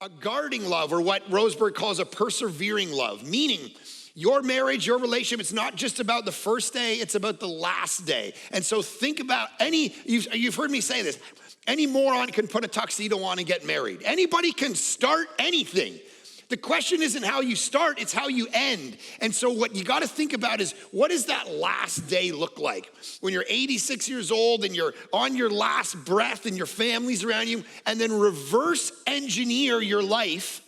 a guarding love, or what Roseberg calls a persevering love, meaning your marriage, your relationship, it's not just about the first day, it's about the last day. And so think about you've heard me say this, any moron can put a tuxedo on and get married. Anybody can start anything. The question isn't how you start, it's how you end. And so what you gotta think about is, what does that last day look like? When you're 86 years old and you're on your last breath and your family's around you, and then reverse engineer your life,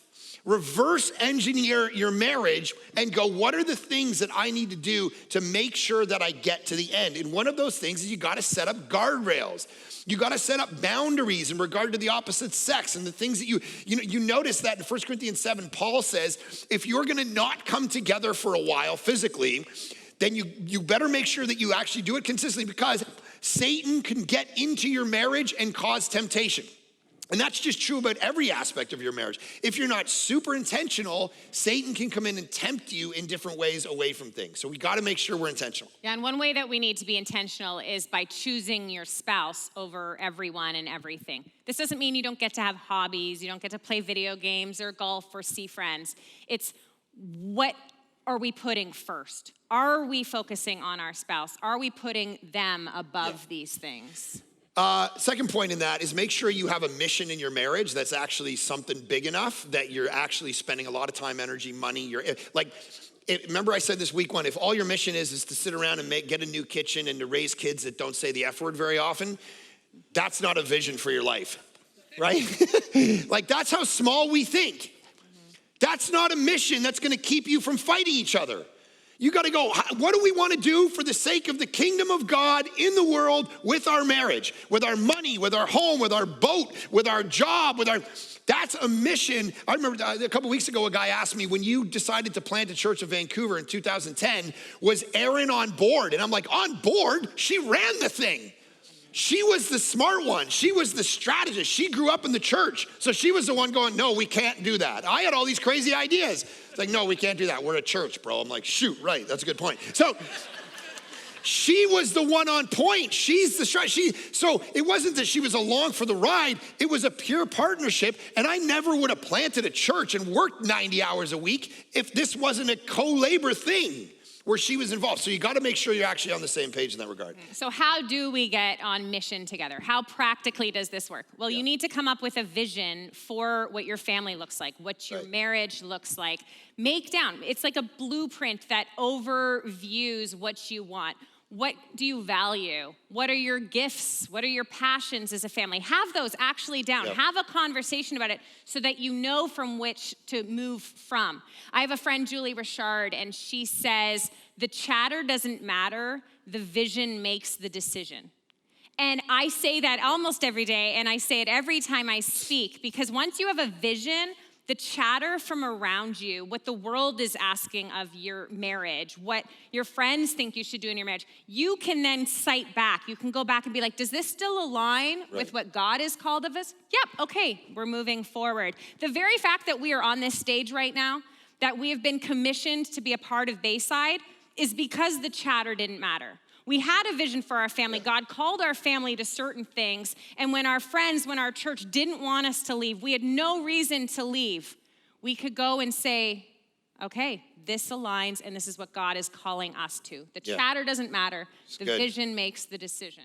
reverse engineer your marriage, and go, what are the things that I need to do to make sure that I get to the end? And one of those things is you gotta set up guardrails. You gotta set up boundaries in regard to the opposite sex and the things that you notice that in 1 Corinthians 7, Paul says, if you're gonna not come together for a while physically, then you better make sure that you actually do it consistently, because Satan can get into your marriage and cause temptation. And that's just true about every aspect of your marriage. If you're not super intentional, Satan can come in and tempt you in different ways away from things. So we gotta make sure we're intentional. Yeah, and one way that we need to be intentional is by choosing your spouse over everyone and everything. This doesn't mean you don't get to have hobbies, you don't get to play video games or golf or see friends. It's, what are we putting first? Are we focusing on our spouse? Are we putting them above these things? Second point in that is, make sure you have a mission in your marriage that's actually something big enough that you're actually spending a lot of time, energy, money. Remember I said this week one, if all your mission is to sit around and get a new kitchen and to raise kids that don't say the F word very often, that's not a vision for your life, right? Like, that's how small we think. That's not a mission that's gonna keep you from fighting each other. You gotta go, what do we wanna do for the sake of the kingdom of God in the world with our marriage, with our money, with our home, with our boat, with our job, that's a mission. I remember a couple weeks ago, a guy asked me, when you decided to plant a church in Vancouver in 2010, was Erin on board? And I'm like, on board? She ran the thing. She was the smart one. She was the strategist. She grew up in the church. So she was the one going, no, we can't do that. I had all these crazy ideas. It's like, no, we can't do that. We're a church, bro. I'm like, shoot, right, that's a good point. So she was the one on point. She's the strategist. So it wasn't that she was along for the ride. It was a pure partnership. And I never would have planted a church and worked 90 hours a week if this wasn't a co-labor thing where she was involved. So you gotta make sure you're actually on the same page in that regard. So how do we get on mission together? How practically does this work? Well, you need to come up with a vision for what your family looks like, what your marriage looks like. Make down, it's like a blueprint that overviews what you want. What do you value? What are your gifts? What are your passions as a family? Have those actually down. Have a conversation about it so that you know from which to move from. I have a friend, Julie Richard, and she says, the chatter doesn't matter, the vision makes the decision. And I say that almost every day, and I say it every time I speak, because once you have a vision, the chatter from around you, what the world is asking of your marriage, what your friends think you should do in your marriage, you can then cite back. You can go back and be like, does this still align with what God has called of us? Yep, okay, we're moving forward. The very fact that we are on this stage right now, that we have been commissioned to be a part of Bayside, is because the chatter didn't matter. We had a vision for our family. God called our family to certain things. And when our friends, when our church didn't want us to leave, we had no reason to leave. We could go and say, okay, this aligns and this is what God is calling us to. The chatter doesn't matter. The vision makes the decision.